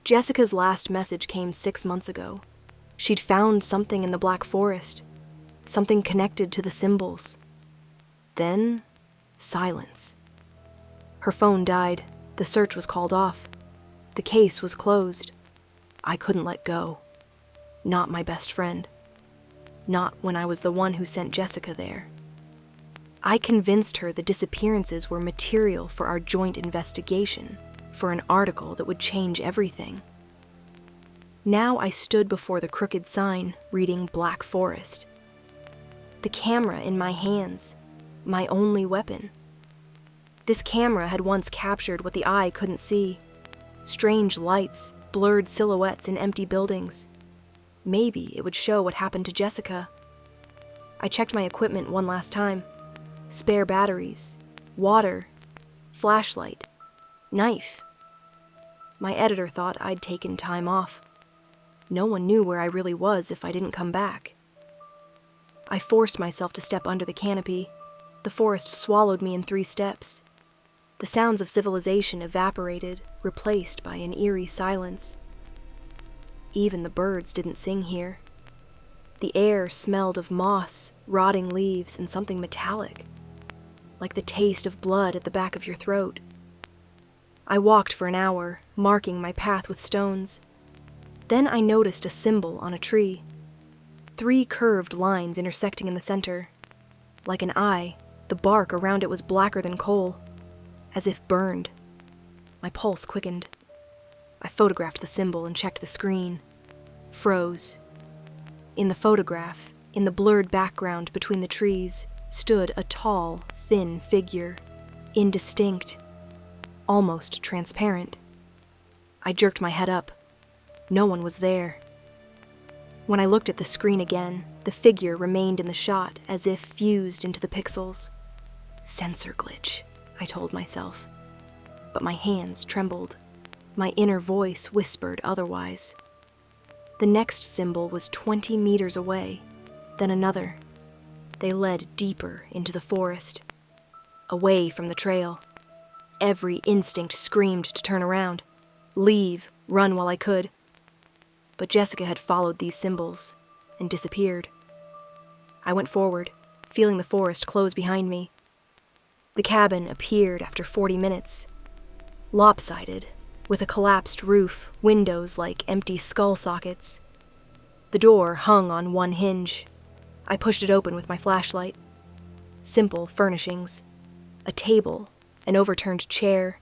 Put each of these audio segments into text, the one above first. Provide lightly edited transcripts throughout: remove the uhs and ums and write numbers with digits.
Jessica's last message came 6 months ago. She'd found something in the Black Forest, something connected to the symbols. Then, silence. Her phone died. The search was called off. The case was closed. I couldn't let go. Not my best friend. Not when I was the one who sent Jessica there. I convinced her the disappearances were material for our joint investigation, for an article that would change everything. Now I stood before the crooked sign, reading Black Forest. The camera in my hands, my only weapon. This camera had once captured what the eye couldn't see. Strange lights, blurred silhouettes in empty buildings. Maybe it would show what happened to Jessica. I checked my equipment one last time. Spare batteries, water, flashlight, knife. My editor thought I'd taken time off. No one knew where I really was if I didn't come back. I forced myself to step under the canopy. The forest swallowed me in 3 steps. The sounds of civilization evaporated, replaced by an eerie silence. Even the birds didn't sing here. The air smelled of moss, rotting leaves, and something metallic, like the taste of blood at the back of your throat. I walked for an hour, marking my path with stones. Then I noticed a symbol on a tree. 3 curved lines intersecting in the center. Like an eye, the bark around it was blacker than coal, as if burned. My pulse quickened. I photographed the symbol and checked the screen. Froze. In the photograph, in the blurred background between the trees, stood a tall, thin figure, indistinct, almost transparent. I jerked my head up. No one was there. When I looked at the screen again, the figure remained in the shot as if fused into the pixels. Sensor glitch, I told myself. But my hands trembled. My inner voice whispered otherwise. The next symbol was 20 meters away, then another. They led deeper into the forest, away from the trail. Every instinct screamed to turn around, leave, run while I could. But Jessica had followed these symbols and disappeared. I went forward, feeling the forest close behind me. The cabin appeared after 40 minutes, lopsided, with a collapsed roof, windows like empty skull sockets. The door hung on one hinge. I pushed it open with my flashlight. Simple furnishings. A table, an overturned chair,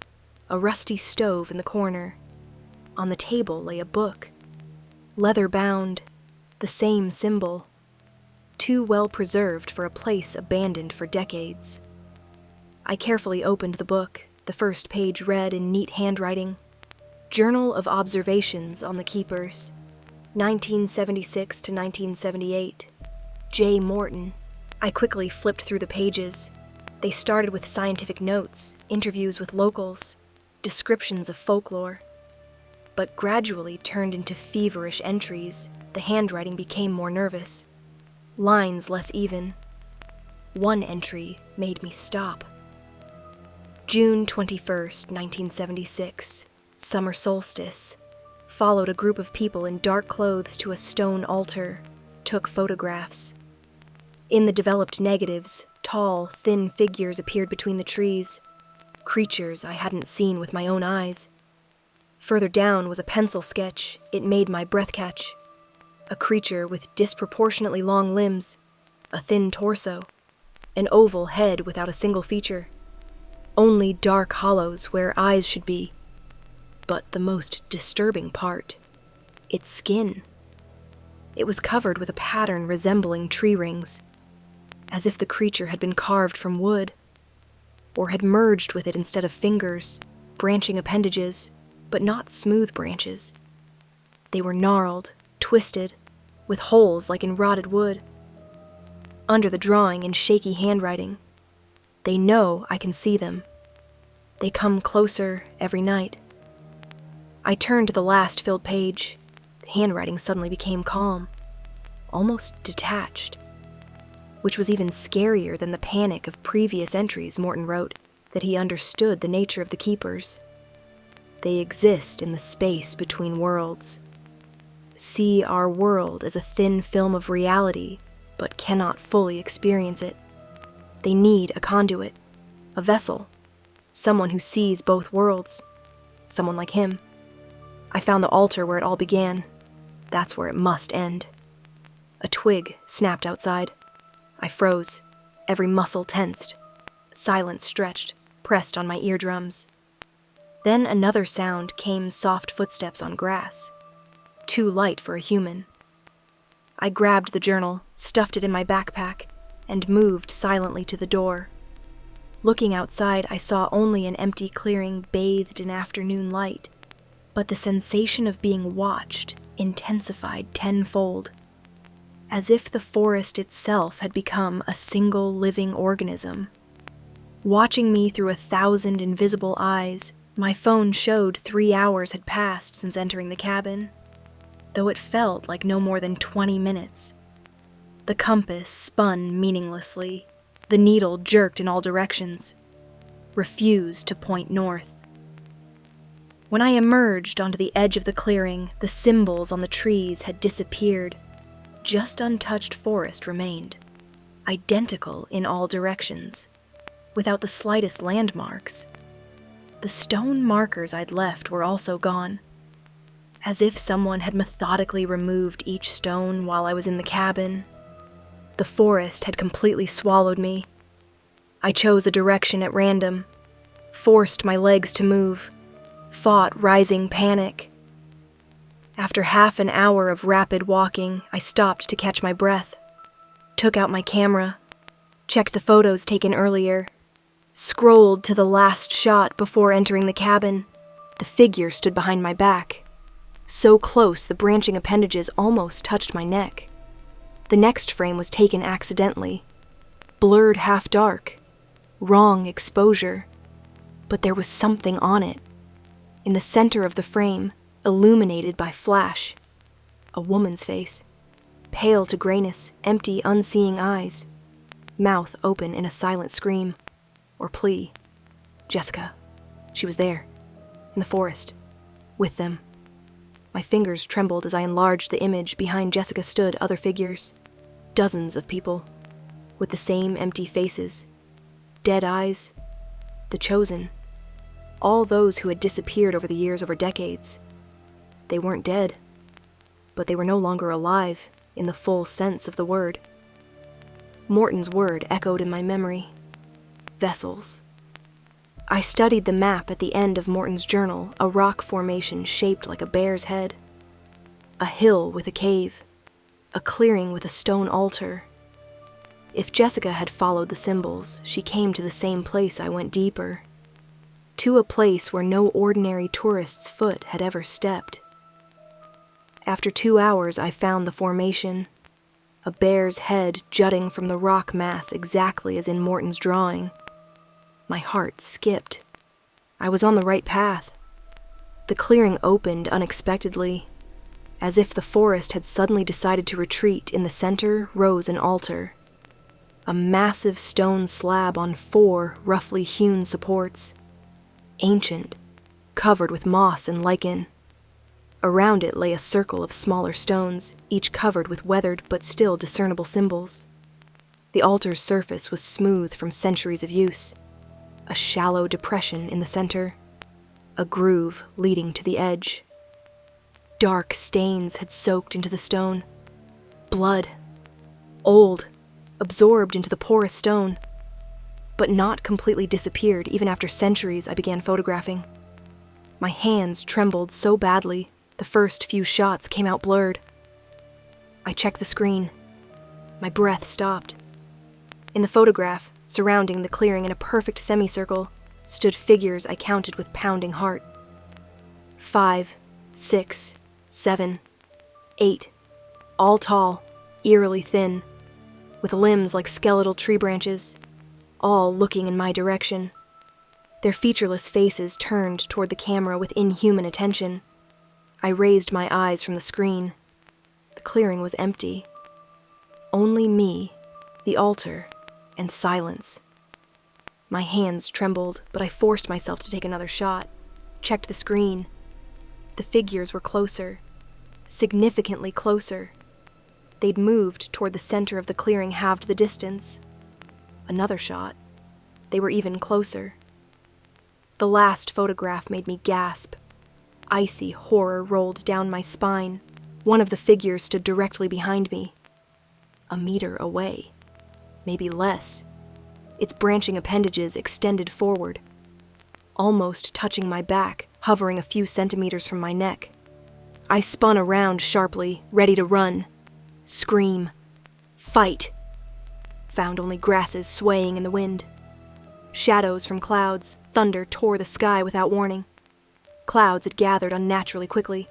a rusty stove in the corner. On the table lay a book. Leather-bound, the same symbol. Too well preserved for a place abandoned for decades. I carefully opened the book. The first page read in neat handwriting. Journal of Observations on the Keepers, 1976 to 1978. J. Morton. I quickly flipped through the pages. They started with scientific notes, interviews with locals, descriptions of folklore, but gradually turned into feverish entries. The handwriting became more nervous, lines less even. One entry made me stop. June 21st, 1976. Summer solstice. Followed a group of people in dark clothes to a stone altar. Took photographs. In the developed negatives, tall, thin figures appeared between the trees. Creatures I hadn't seen with my own eyes. Further down was a pencil sketch. It made my breath catch. A creature with disproportionately long limbs. A thin torso. An oval head without a single feature. Only dark hollows where eyes should be. But the most disturbing part, its skin. It was covered with a pattern resembling tree rings, as if the creature had been carved from wood, or had merged with it instead of fingers, branching appendages, but not smooth branches. They were gnarled, twisted, with holes like in rotted wood. Under the drawing in shaky handwriting, they know I can see them. They come closer every night. I turned to the last filled page. The handwriting suddenly became calm, almost detached, which was even scarier than the panic of previous entries Morton wrote, that he understood the nature of the keepers. They exist in the space between worlds. See our world as a thin film of reality, but cannot fully experience it. They need a conduit, a vessel, someone who sees both worlds, someone like him. I found the altar where it all began. That's where it must end. A twig snapped outside. I froze, every muscle tensed, silence stretched, pressed on my eardrums. Then another sound came, soft footsteps on grass. Too light for a human. I grabbed the journal, stuffed it in my backpack, and moved silently to the door. Looking outside, I saw only an empty clearing bathed in afternoon light, but the sensation of being watched intensified tenfold, as if the forest itself had become a single living organism. Watching me through 1,000 invisible eyes, my phone showed 3 hours had passed since entering the cabin, though it felt like no more than 20 minutes. The compass spun meaninglessly. The needle jerked in all directions, refused to point north. When I emerged onto the edge of the clearing, the symbols on the trees had disappeared. Just untouched forest remained, identical in all directions, without the slightest landmarks. The stone markers I'd left were also gone, as if someone had methodically removed each stone while I was in the cabin. The forest had completely swallowed me. I chose a direction at random, forced my legs to move, fought rising panic. After half an hour of rapid walking, I stopped to catch my breath, took out my camera, checked the photos taken earlier, scrolled to the last shot before entering the cabin. The figure stood behind my back, so close the branching appendages almost touched my neck. The next frame was taken accidentally, blurred half dark, wrong exposure, but there was something on it. In the center of the frame, illuminated by flash, a woman's face, pale to grayness, empty, unseeing eyes, mouth open in a silent scream or plea. Jessica. She was there, in the forest, with them. My fingers trembled as I enlarged the image. Behind Jessica stood other figures, dozens of people, with the same empty faces, dead eyes, the chosen, all those who had disappeared over the years, over decades. They weren't dead, but they were no longer alive in the full sense of the word. Morton's word echoed in my memory. Vessels. I studied the map at the end of Morton's journal, a rock formation shaped like a bear's head. A hill with a cave. A clearing with a stone altar. If Jessica had followed the symbols, she came to the same place I went deeper. To a place where no ordinary tourist's foot had ever stepped. After 2 hours, I found the formation. A bear's head jutting from the rock mass exactly as in Morton's drawing. My heart skipped. I was on the right path. The clearing opened unexpectedly. As if the forest had suddenly decided to retreat, in the center rose an altar. A massive stone slab on 4 roughly hewn supports. Ancient, covered with moss and lichen. Around it lay a circle of smaller stones, each covered with weathered but still discernible symbols. The altar's surface was smooth from centuries of use. A shallow depression in the center, a groove leading to the edge. Dark stains had soaked into the stone. Blood. Old, absorbed into the porous stone, but not completely disappeared. Even after centuries, I began photographing. My hands trembled so badly, the first few shots came out blurred. I checked the screen. My breath stopped. In the photograph, surrounding the clearing in a perfect semicircle, stood figures I counted with pounding heart. 5, 6, 7, 8, all tall, eerily thin, with limbs like skeletal tree branches, all looking in my direction. Their featureless faces turned toward the camera with inhuman attention. I raised my eyes from the screen. The clearing was empty. Only me, the altar, and silence. My hands trembled, but I forced myself to take another shot. checked the screen. The figures were closer, significantly closer. They'd moved toward the center of the clearing, halved the distance. Another shot. They were even closer. The last photograph made me gasp. Icy horror rolled down my spine. One of the figures stood directly behind me. A meter away. Maybe less. Its branching appendages extended forward, almost touching my back, hovering a few centimeters from my neck. I spun around sharply, ready to run. Scream. Fight. Found only grasses swaying in the wind. Shadows from clouds, thunder tore the sky without warning. Clouds had gathered unnaturally quickly,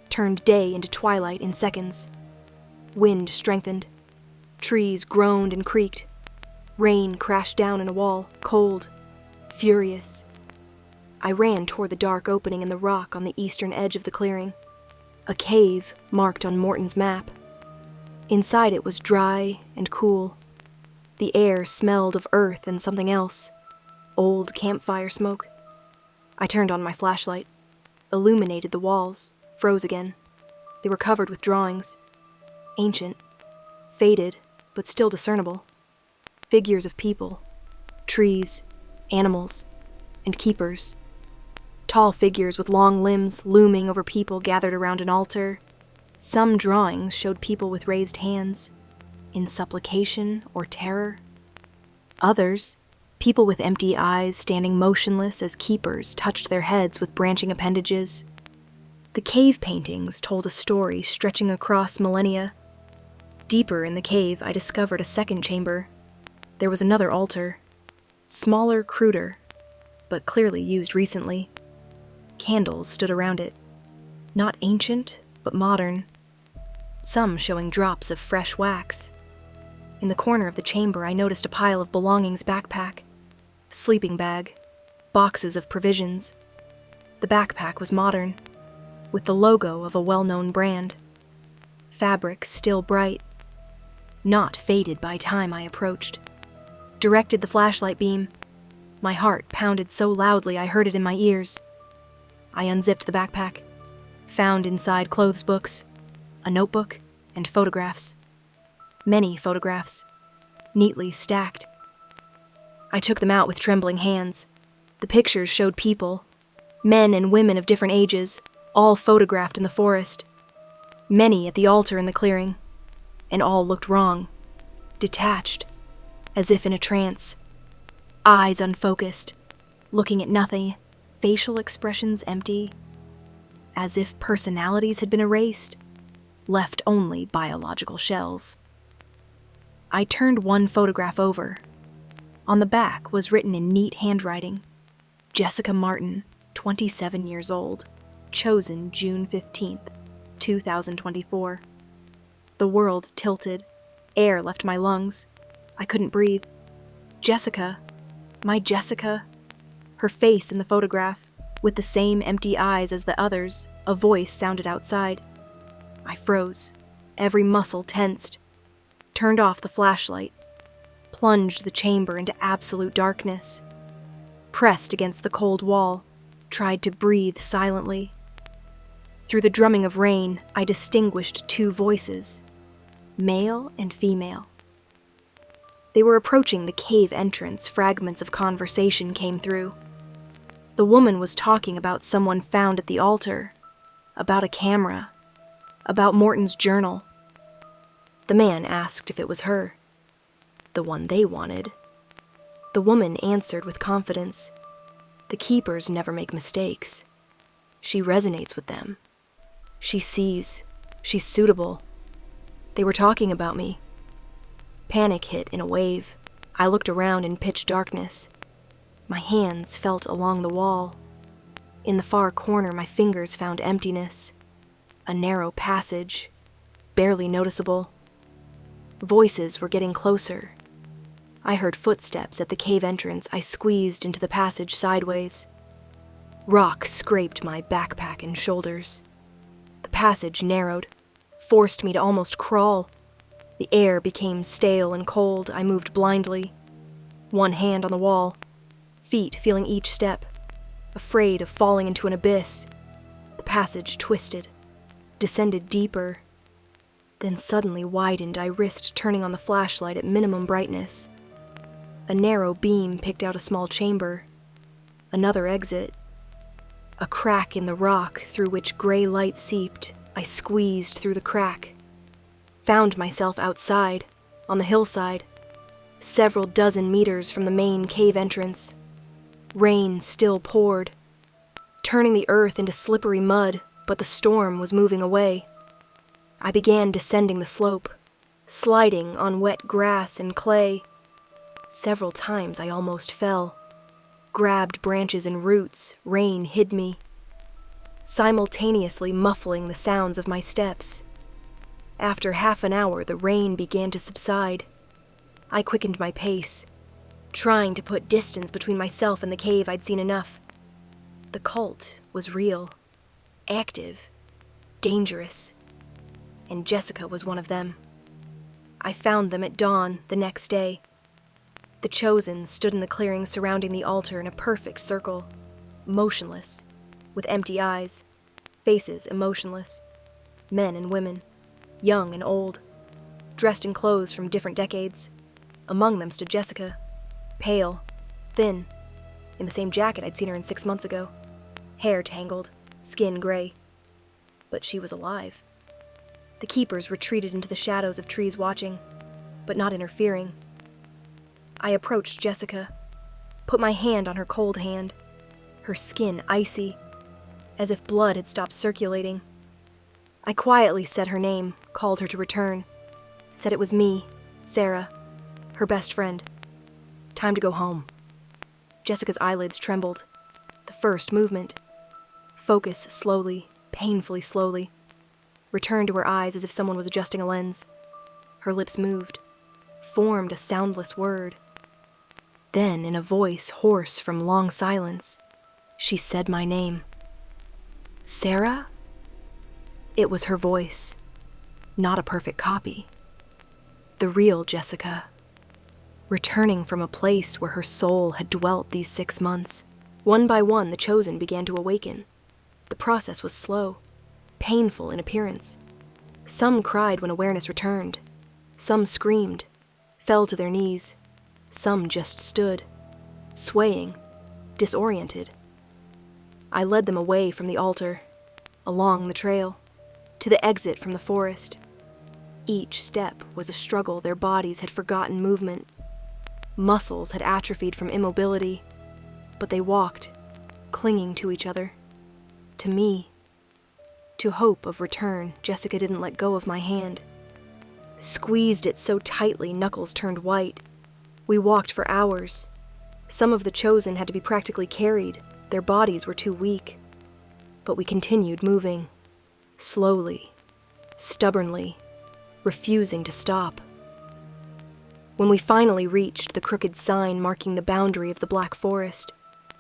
turned day into twilight in seconds. Wind strengthened. Trees groaned and creaked. Rain crashed down in a wall, cold, furious. I ran toward the dark opening in the rock on the eastern edge of the clearing. A cave marked on Morton's map. Inside it was dry and cool. The air smelled of earth and something else. Old campfire smoke. I turned on my flashlight, illuminated the walls, froze again. They were covered with drawings. Ancient, faded, but still discernible. Figures of people, trees, animals, and keepers. Tall figures with long limbs looming over people gathered around an altar. Some drawings showed people with raised hands, in supplication or terror. Others, people with empty eyes standing motionless as keepers touched their heads with branching appendages. The cave paintings told a story stretching across millennia. Deeper in the cave, I discovered a second chamber. There was another altar, smaller, cruder, but clearly used recently. Candles stood around it, not ancient, but modern, some showing drops of fresh wax. In the corner of the chamber, I noticed a pile of belongings: backpack, sleeping bag, boxes of provisions. The backpack was modern, with the logo of a well-known brand. Fabric still bright, not faded by time. I approached. Directed the flashlight beam. My heart pounded so loudly I heard it in my ears. I unzipped the backpack, found inside clothes books, a notebook, and photographs. Many photographs, neatly stacked. I took them out with trembling hands. The pictures showed people, men and women of different ages, all photographed in the forest. Many at the altar in the clearing, and all looked wrong, detached, as if in a trance. Eyes unfocused, looking at nothing, facial expressions empty, as if personalities had been erased, left only biological shells. I turned one photograph over. On the back was written in neat handwriting, Jessica Martin, 27 years old, chosen June 15th, 2024. The world tilted. Air left my lungs. I couldn't breathe. Jessica, my Jessica. Her face in the photograph, with the same empty eyes as the others, a voice sounded outside. I froze, every muscle tensed, turned off the flashlight, plunged the chamber into absolute darkness, pressed against the cold wall, tried to breathe silently. Through the drumming of rain, I distinguished two voices, male and female. They were approaching the cave entrance. Fragments of conversation came through. The woman was talking about someone found at the altar, about a camera, about Morton's journal. The man asked if it was her, the one they wanted. The woman answered with confidence. The keepers never make mistakes. She resonates with them. She sees. She's suitable. They were talking about me. Panic hit in a wave. I looked around in pitch darkness. My hands felt along the wall. In the far corner, my fingers found emptiness. A narrow passage, barely noticeable. Voices were getting closer. I heard footsteps at the cave entrance. I squeezed into the passage sideways. Rock scraped my backpack and shoulders. The passage narrowed, forced me to almost crawl. The air became stale and cold. I moved blindly. One hand on the wall, feet feeling each step. afraid of falling into an abyss. The passage twisted, descended deeper, then suddenly widened. I risked turning on the flashlight at minimum brightness. A narrow beam picked out a small chamber, another exit, a crack in the rock through which gray light seeped. I squeezed through the crack, found myself outside, on the hillside, several dozen meters from the main cave entrance. Rain still poured, turning the earth into slippery mud, but the storm was moving away. I began descending the slope, sliding on wet grass and clay. Several times I almost fell. Grabbed branches and roots, rain hid me, simultaneously muffling the sounds of my steps. After half an hour, the rain began to subside. I quickened my pace, trying to put distance between myself and the cave. I'd seen enough. The cult was real, active, dangerous, and Jessica was one of them. I found them at dawn the next day. The Chosen stood in the clearing surrounding the altar in a perfect circle, motionless, with empty eyes, faces emotionless, men and women, young and old, dressed in clothes from different decades. Among them stood Jessica, pale, thin, in the same jacket I'd seen her in 6 months ago, hair tangled, skin gray. But she was alive. The keepers retreated into the shadows of trees watching, but not interfering. I approached Jessica, put my hand on her cold hand, her skin icy, as if blood had stopped circulating. I quietly said her name, called her to return, said it was me, Sarah, her best friend. Time to go home. Jessica's eyelids trembled. The first movement. Focus slowly, painfully slowly. Returned to her eyes as if someone was adjusting a lens. Her lips moved, formed a soundless word. Then, in a voice hoarse from long silence, she said my name. Sarah? It was her voice, not a perfect copy. The real Jessica, returning from a place where her soul had dwelt these 6 months. One by one, the Chosen began to awaken. The process was slow, painful in appearance. Some cried when awareness returned. Some screamed, fell to their knees. Some just stood, swaying, disoriented. I led them away from the altar, along the trail, to the exit from the forest. Each step was a struggle. Their bodies had forgotten movement. Muscles had atrophied from immobility, but they walked, clinging to each other, to me. To hope of return, Jessica didn't let go of my hand. Squeezed it so tightly, knuckles turned white. We walked for hours. Some of the Chosen had to be practically carried. Their bodies were too weak. But we continued moving, slowly, stubbornly, refusing to stop. When we finally reached the crooked sign marking the boundary of the Black Forest,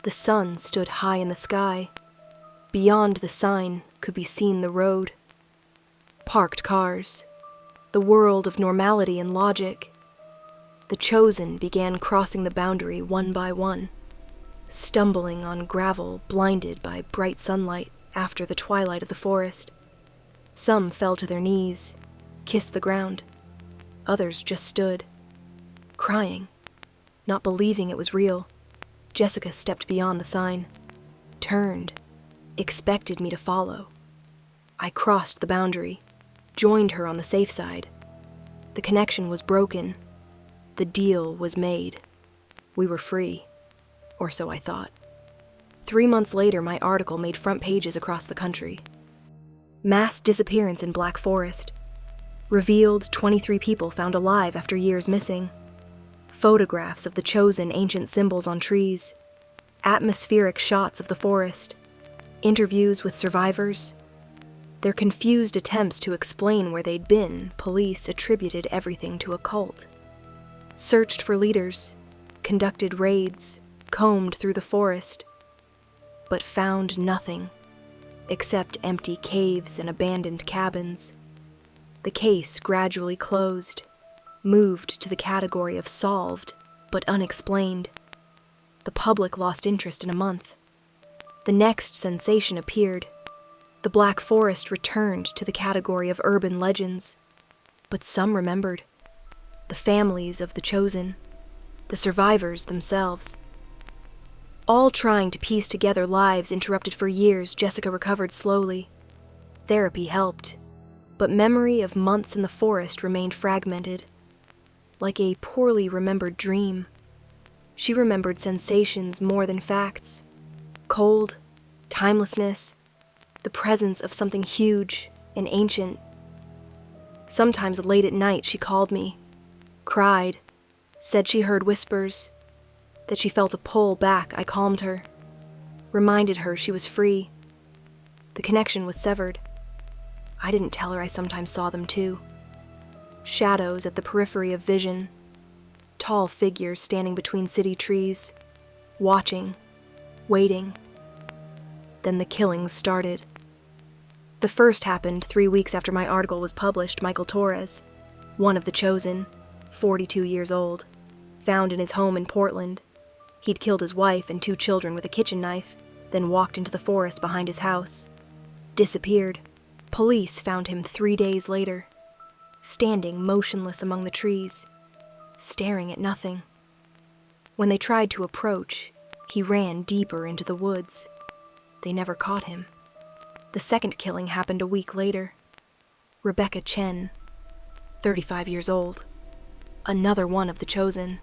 the sun stood high in the sky. Beyond the sign could be seen the road. Parked cars, the world of normality and logic. The Chosen began crossing the boundary one by one, stumbling on gravel blinded by bright sunlight after the twilight of the forest. Some fell to their knees, kissed the ground. Others just stood, crying, not believing it was real. Jessica stepped beyond the sign, turned, expected me to follow. I crossed the boundary, joined her on the safe side. The connection was broken. The deal was made. We were free, or so I thought. 3 months later, my article made front pages across the country. Mass disappearance in Black Forest. Revealed 23 people found alive after years missing. Photographs of the Chosen ancient symbols on trees. Atmospheric shots of the forest. Interviews with survivors. Their confused attempts to explain where they'd been, police attributed everything to a cult. Searched for leaders, conducted raids, combed through the forest, but found nothing except empty caves and abandoned cabins. The case gradually closed, moved to the category of solved but unexplained. The public lost interest in a month. The next sensation appeared. The Black Forest returned to the category of urban legends. But some remembered. The families of the chosen. The survivors themselves. All trying to piece together lives interrupted for years, Jessica recovered slowly. Therapy helped, but memory of months in the forest remained fragmented. Like a poorly remembered dream. She remembered sensations more than facts. Cold, timelessness, the presence of something huge and ancient. Sometimes late at night she called me, cried, said she heard whispers, that she felt a pull back. I calmed her, reminded her she was free. The connection was severed. I didn't tell her I sometimes saw them too. Shadows at the periphery of vision, tall figures standing between city trees, watching, waiting. Then the killings started. The first happened 3 weeks after my article was published. Michael Torres, one of the chosen, 42 years old, found in his home in Portland. He'd killed his wife and 2 children with a kitchen knife, then walked into the forest behind his house. Disappeared. Police found him 3 days later, standing motionless among the trees, staring at nothing. When they tried to approach, he ran deeper into the woods. They never caught him. The second killing happened a week later. Rebecca Chen, 35 years old, another one of the chosen,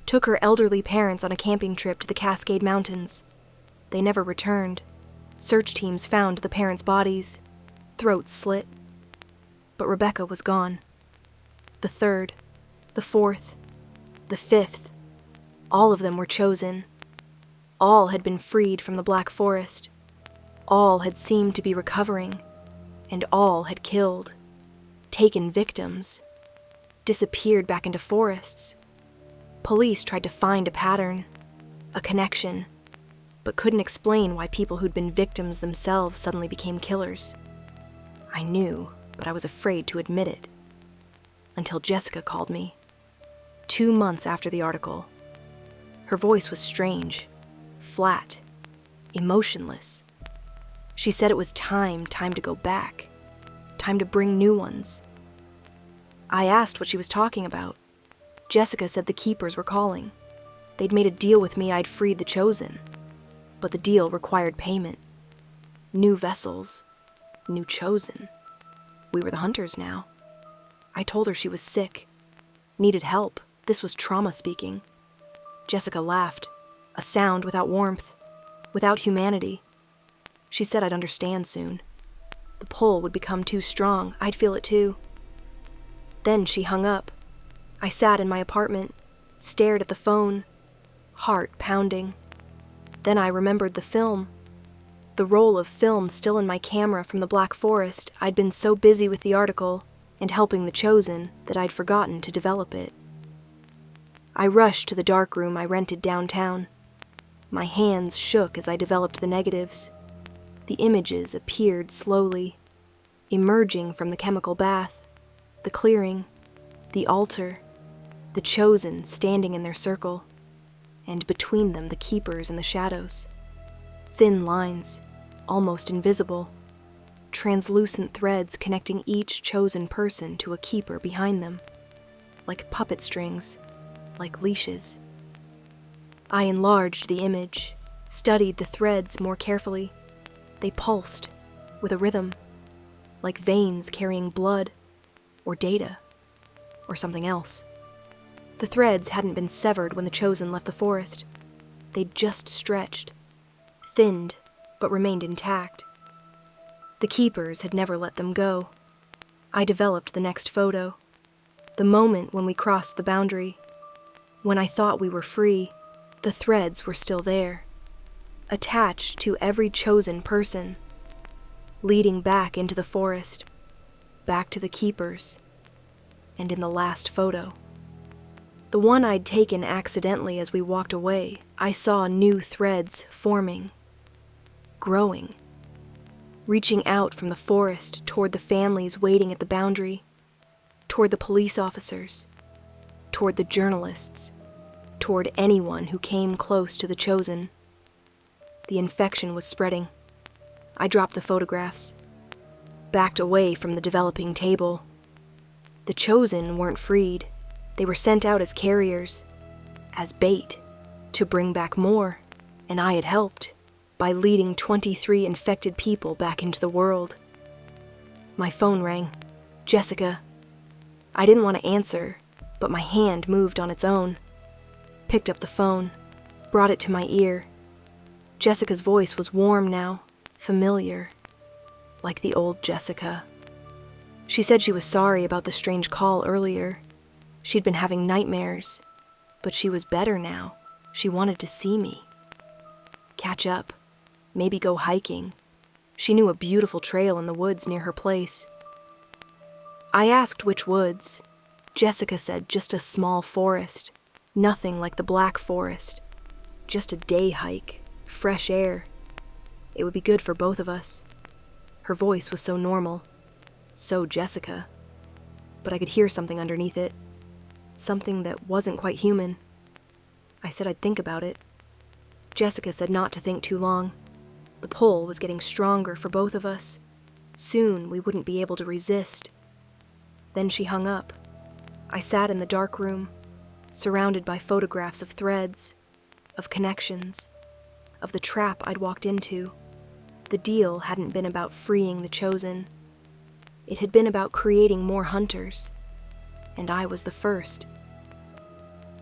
took her elderly parents on a camping trip to the Cascade Mountains. They never returned. Search teams found the parents' bodies, throats slit. But Rebecca was gone. The third, the fourth, the fifth, all of them were chosen. All had been freed from the Black Forest. All had seemed to be recovering, and all had killed, taken victims, disappeared back into forests. Police tried to find a pattern, a connection, but couldn't explain why people who'd been victims themselves suddenly became killers. I knew, but I was afraid to admit it. Until Jessica called me, 2 months after the article. Her voice was strange, flat, emotionless. She said it was time to go back, time to bring new ones. I asked what she was talking about. Jessica said the keepers were calling. They'd made a deal with me I'd freed the chosen, but the deal required payment. New vessels, new chosen. We were the hunters now. I told her she was sick, needed help. This was trauma speaking. Jessica laughed, a sound without warmth, without humanity. She said I'd understand soon. The pull would become too strong. I'd feel it too. Then she hung up. I sat in my apartment, stared at the phone, heart pounding. Then I remembered the film. The roll of film still in my camera from the Black Forest. I'd been so busy with the article and helping the chosen that I'd forgotten to develop it. I rushed to the dark room I rented downtown. My hands shook as I developed the negatives. The images appeared slowly, emerging from the chemical bath, the clearing, the altar, the chosen standing in their circle, and between them the keepers in the shadows. Thin lines, almost invisible, translucent threads connecting each chosen person to a keeper behind them, like puppet strings, like leashes. I enlarged the image, studied the threads more carefully. They pulsed, with a rhythm, like veins carrying blood, or data, or something else. The threads hadn't been severed when the chosen left the forest. They'd just stretched, thinned, but remained intact. The keepers had never let them go. I developed the next photo, the moment when we crossed the boundary. When I thought we were free, the threads were still there, attached to every chosen person, leading back into the forest, back to the keepers, and in the last photo, the one I'd taken accidentally as we walked away, I saw new threads forming, growing, reaching out from the forest toward the families waiting at the boundary, toward the police officers, toward the journalists, toward anyone who came close to the chosen. The infection was spreading. I dropped the photographs, backed away from the developing table. The chosen weren't freed. They were sent out as carriers, as bait, to bring back more, and I had helped by leading 23 infected people back into the world. My phone rang. Jessica. I didn't want to answer, but my hand moved on its own. Picked up the phone, brought it to my ear. Jessica's voice was warm now, familiar, like the old Jessica. She said she was sorry about the strange call earlier. She'd been having nightmares, but she was better now. She wanted to see me. Catch up, maybe go hiking. She knew a beautiful trail in the woods near her place. I asked which woods. Jessica said just a small forest, nothing like the Black Forest. Just a day hike, fresh air. It would be good for both of us. Her voice was so normal, so Jessica. But I could hear something underneath it, something that wasn't quite human. I said I'd think about it. Jessica said not to think too long. The pull was getting stronger for both of us. Soon we wouldn't be able to resist. Then she hung up. I sat in the dark room, surrounded by photographs of threads, of connections, of the trap I'd walked into. The deal hadn't been about freeing the chosen. It had been about creating more hunters, and I was the first.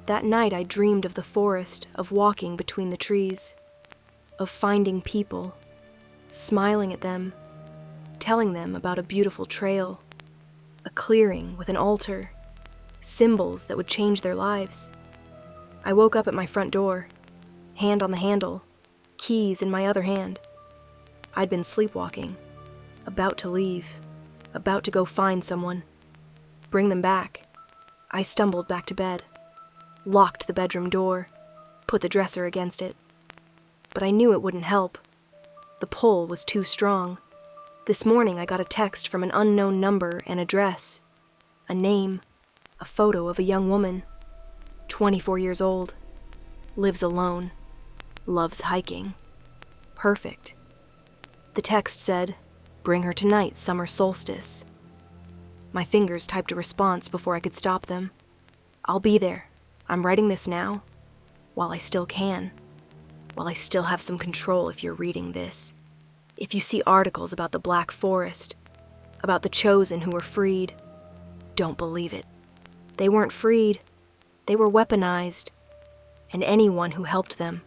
That night I dreamed of the forest, of walking between the trees, of finding people, smiling at them, telling them about a beautiful trail, a clearing with an altar, symbols that would change their lives. I woke up at my front door, hand on the handle, keys in my other hand. I'd been sleepwalking, about to leave, about to go find someone, bring them back. I stumbled back to bed, locked the bedroom door, put the dresser against it. But I knew it wouldn't help. The pull was too strong. This morning I got a text from an unknown number and address, a name, a photo of a young woman, 24 years old, lives alone, loves hiking. Perfect. The text said, "Bring her tonight, summer solstice." My fingers typed a response before I could stop them. I'll be there. I'm writing this now, while I still can, while I still have some control if you're reading this. If you see articles about the Black Forest, about the chosen who were freed, don't believe it. They weren't freed. They were weaponized. And anyone who helped them,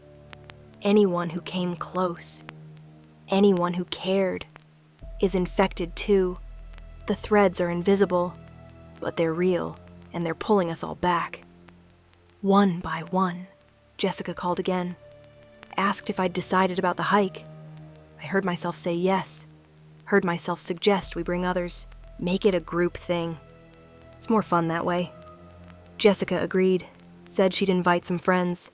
anyone who came close, anyone who cared, is infected too. The threads are invisible, but they're real, and they're pulling us all back. One by one, Jessica called again, asked if I'd decided about the hike. I heard myself say yes, heard myself suggest we bring others, make it a group thing. It's more fun that way. Jessica agreed, said she'd invite some friends.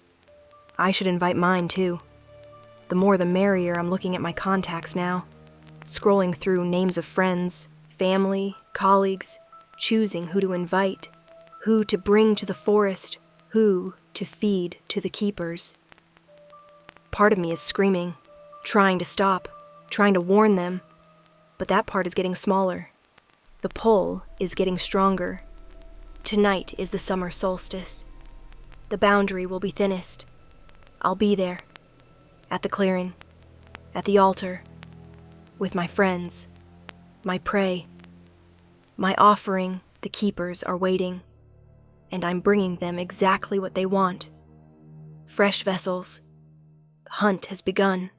I should invite mine too. The more the merrier. I'm looking at my contacts now, scrolling through names of friends, family, colleagues, choosing who to invite, who to bring to the forest, who to feed to the keepers. Part of me is screaming, trying to stop, trying to warn them, but that part is getting smaller. The pull is getting stronger. Tonight is the summer solstice. The boundary will be thinnest. I'll be there, at the clearing, at the altar, with my friends, my prey, my offering. The keepers are waiting, and I'm bringing them exactly what they want. Fresh vessels. The hunt has begun.